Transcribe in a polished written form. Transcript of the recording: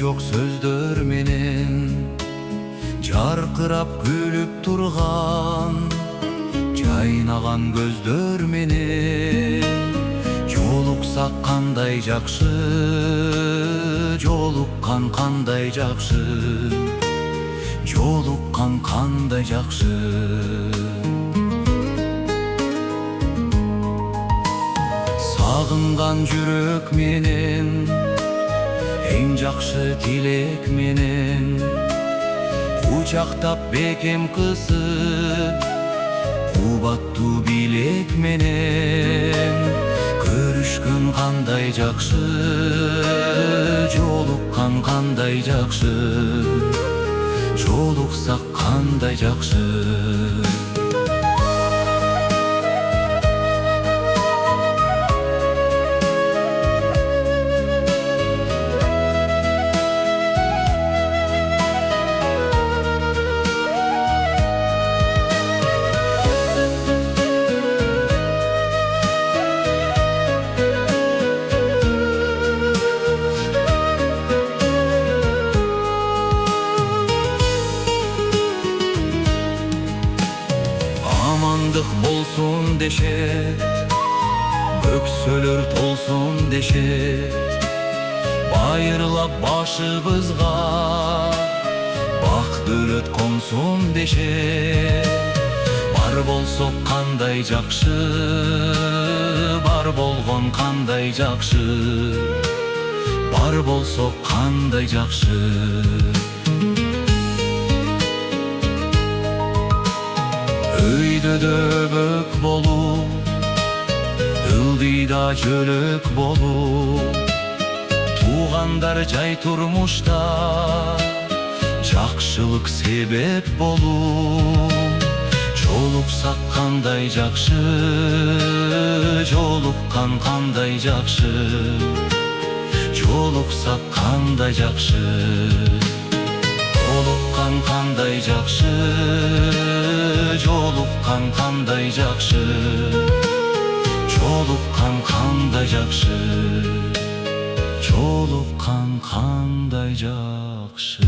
жок сөздөр менен жаркырап күлүп турган жайнаган көздөр менен жолуксак кандай жакшы, жолуккан кандай жакшы, жолуккан кандай жакшы. Сагынган жүрөк менен эң жакшы тилек менен кучактап бекем кысып кубаттуу билек менен көрүшкөн кандай жакшы, жолуккан кандай жакшы, жолуксак кандай жакшы. Амандык болсун дешет, өксөлөр толсун дешет, байырлап башыбызга бак дөлөт консун дешет. Бар болсок кандай жакшы, бар болгон кандай жакшы, бар болсок кандай жакшы. Өйдөдө бөк болуп, ылдыйда жөлөк болуп, туугандар жай турмушта жакшылык себеп болуп. Жолуксак кандай жакшы, жолуккан кандай жакшы, жолуксак кандай жакшы, жолуккан кандай жакшы, жолуккан кандай жакшы, жолуккан кандай жакшы, жолуккан кандай жакшы.